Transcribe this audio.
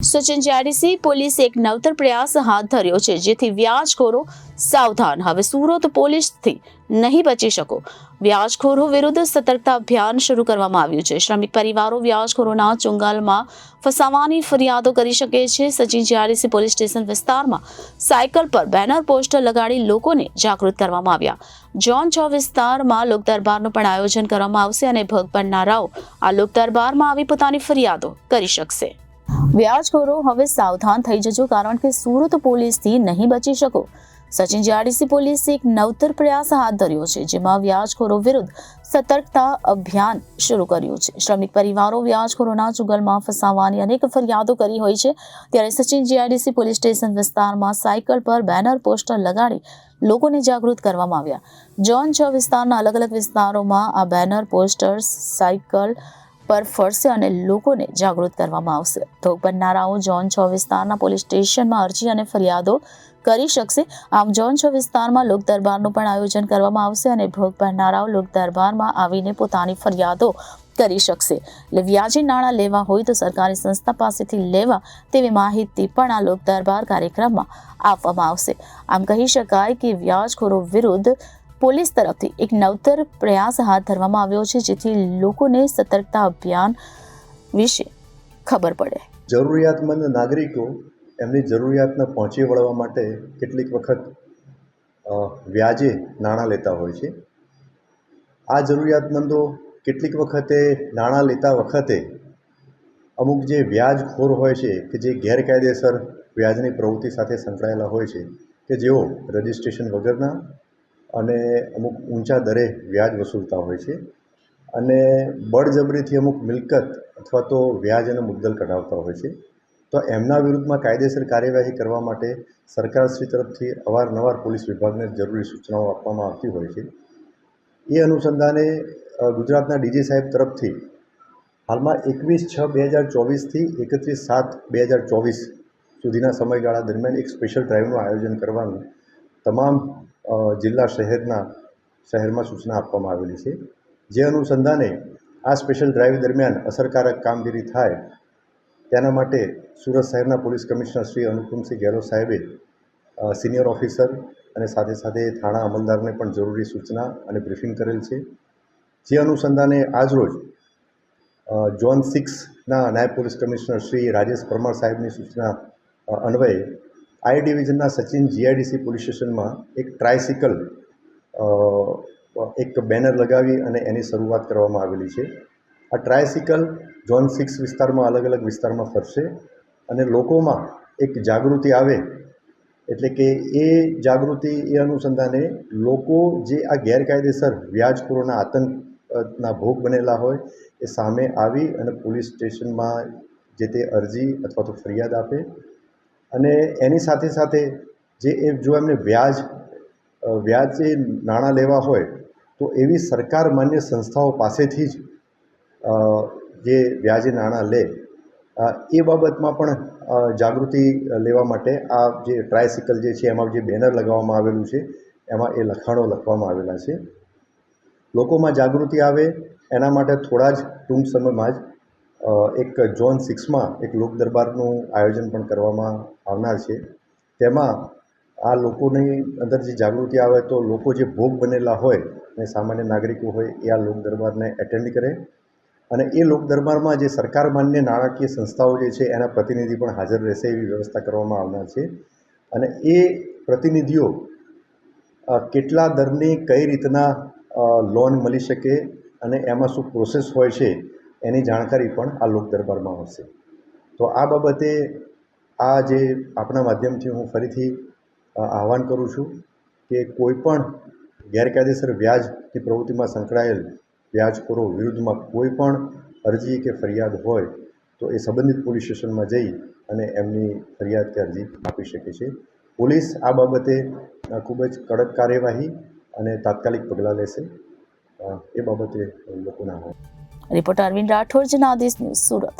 Sachin GIDC પોલીસે એક નવતર પ્રયાસ હાથ ધર્યો છે, જેથી વ્યાજખોરો સાવધાન. હવે સુરત પોલીસથી નહીં બચી શકો. વ્યાજખોરો વિરુદ્ધ સતર્કતા અભિયાન શરૂ કરવામાં આવ્યું છે. શ્રમિક પરિવારો વ્યાજખોરોના ચુંગાલમાં ફસાવાની ફરિયાદો કરી શકે છે. સચિન જીઆઈડીસી પોલીસ સ્ટેશન વિસ્તારમાં સાયકલ પર બેનર પોસ્ટર લગાડી લોકોને જાગૃત કરવામાં આવ્યા. ઝોન 6 વિસ્તારમાં લોક દરબારનું પણ આયોજન કરવામાં આવશે અને ભોગ બનનારાઓ આ લોક દરબારમાં આવી પોતાની ફરિયાદો કરી શકશે. વ્યાજખોરો હવે સાવધાન થઈ જજો, કારણ કે સુરત પોલીસથી નહીં બચી શકો. સચિન જીઆઈડીસી પોલીસે એક નવતર પ્રયાસ હાથ ધર્યો છે, જેમાં વ્યાજખોરો વિરુદ્ધ સતર્કતા અભિયાન શરૂ કર્યું છે. શ્રમિક પરિવારો વ્યાજખોરોના ચુંગલમાં ફસાવાની અનેક ફરિયાદો કરી હોય છે, ત્યારે સચિન જીઆઈડીસી પોલીસ સ્ટેશન વિસ્તારમાં સાયકલ પર બેનર પોસ્ટર લગાડી લોકોને જાગૃત કરવામાં આવ્યા. ઝોન 6 વિસ્તારના અલગ અલગ વિસ્તારોમાં આ બેનર પોસ્ટર્સ સાયકલ પર ફરશે અને લોકોને જાગૃત કરવામાં આવશે. ભોગ બનનારાઓ ઝોન 6 વિસ્તારના પોલીસ સ્ટેશનમાં અરજી અને ફરિયાદો કરી શકશે. આમ ઝોન 6 વિસ્તારમાં લોક દરબારનું પણ આયોજન કરવામાં આવશે અને ભોગ બનનારાઓ લોક દરબારમાં આવીને પોતાની ફરિયાદો કરી શકશે. એટલે વ્યાજી નાણાં લેવા હોય તો સરકારી સંસ્થા પાસેથી લેવા તેવી માહિતી પણ આ લોક દરબાર કાર્યક્રમમાં આપવામાં આવશે. આમ કહી શકાય કે વ્યાજખોરો વિરુદ્ધ પોલીસ તરફથી એક નવતર પ્રયાસ હાથ ધરવામાં આવ્યો છે, જેથી લોકોને સતર્કતા અભિયાન વિશે ખબર પડે. જરૂરિયાતમંદ નાગરિકો એમની જરૂરિયાતને પહોંચી વળવા માટે કેટલીક વખત વ્યાજે નાણાં લેતા હોય છે. આ જરૂરિયાતમંદો કેટલીક વખતે નાણાં લેતા વખતે અમુક જે વ્યાજખોર હોય છે કે જે ગેરકાયદેસર વ્યાજની પ્રવૃત્તિ સાથે સંકળાયેલા હોય છે, કે જેઓ રજિસ્ટ્રેશન વગરના અને અમુક ઊંચા દરે વ્યાજ વસૂલતા હોય છે અને બળજબરીથી અમુક મિલકત અથવા તો વ્યાજ અને મુદ્દલ કઢાવતા હોય છે. તો એમના વિરુદ્ધમાં કાયદેસર કાર્યવાહી કરવા માટે સરકારશ્રી તરફથી અવારનવાર પોલીસ વિભાગને જરૂરી સૂચનાઓ આપવામાં આવતી હોય છે. એ અનુસંધાને ગુજરાતના ડીજી સાહેબ તરફથી હાલમાં 21/6/2024થી 31/7/2024 સુધીના સમયગાળા દરમિયાન એક સ્પેશિયલ ડ્રાઈવનું આયોજન કરવાનું તમામ જિલ્લા શહેરમાં સૂચના આપવામાં આવેલી છે. જે અનુસંધાને આ સ્પેશિયલ ડ્રાઈવ દરમિયાન અસરકારક કામગીરી થાય તેના માટે સુરત શહેરના પોલીસ કમિશનર શ્રી અનુપમસિંહ ગેહલોત સાહેબે સિનિયર ઓફિસર અને સાથે સાથે થાણા અમલદારને પણ જરૂરી સૂચના અને બ્રીફિંગ કરેલ છે. જે અનુસંધાને આજરોજ ઝોન 6ના નાયબ પોલીસ કમિશનર શ્રી રાજેશ પરમાર સાહેબની સૂચના અન્વયે આઈ ડિવિઝનના સચિન જીઆઈડીસી પોલીસ સ્ટેશનમાં એક ટ્રાયસિકલ એક બેનર લગાવી અને એની શરૂઆત કરવામાં આવેલી છે. આ ટ્રાયસિકલ ઝોન 6 વિસ્તારમાં અલગ અલગ વિસ્તારમાં ફરશે અને લોકોમાં એક જાગૃતિ આવે, એટલે કે એ જાગૃતિ એ અનુસંધાને લોકો જે આ ગેરકાયદેસર વ્યાજખોરોના આતંકના ભોગ બનેલા હોય એ સામે આવી અને પોલીસ સ્ટેશનમાં જે તે અરજી અથવા તો ફરિયાદ આપે અને એની સાથે સાથે જો એમને વ્યાજે નાણાં લેવા હોય તો એવી સરકાર માન્ય સંસ્થાઓ પાસેથી જ જે વ્યાજે નાણાં લે એ બાબતમાં પણ જાગૃતિ લેવા માટે આ જે ટ્રાયસિકલ જે છે એમાં જે બેનર લગાવવામાં આવેલું છે એમાં એ લખાણો લખવામાં આવેલા છે. લોકોમાં જાગૃતિ આવે એના માટે થોડા જ ટૂંક સમયમાં જ એક ઝોન 6માં એક લોક દરબારનું આયોજન પણ કરવામાં આવનાર છે. તેમાં આ લોકોની અંદર જે જાગૃતિ આવે તો લોકો જે ભોગ બનેલા હોય અને સામાન્ય નાગરિકો હોય એ આ લોક દરબારને એટેન્ડ કરે અને એ લોક દરબારમાં જે સરકાર માન્ય નાણાકીય સંસ્થાઓ જે છે એના પ્રતિનિધિ પણ હાજર રહેશે એવી વ્યવસ્થા કરવામાં આવનાર છે. અને એ પ્રતિનિધિઓ કેટલા દરની કઈ રીતના લોન મળી શકે અને એમાં શું પ્રોસેસ હોય છે એની જાણકારી પણ આ લોક દરબારમાં આવશે. તો આ બાબતે આ જે આપણા માધ્યમથી હું ફરીથી આહવાન કરું છું કે કોઈ પણ ગેરકાયદેસર વ્યાજની પ્રવૃત્તિમાં સંકળાયેલ વ્યાજખોરો વિરુદ્ધમાં કોઈ પણ અરજી કે ફરિયાદ હોય તો એ સંબંધિત પોલીસ સ્ટેશનમાં જઈ અને એમની ફરિયાદ કે અરજી આપી શકે છે. પોલીસ આ બાબતે ખૂબ જ કડક કાર્યવાહી અને તાત્કાલિક પગલાં લેશે એ બાબતે લોકોના. Reporter Arvind Rathod, Janadesh news, Surat.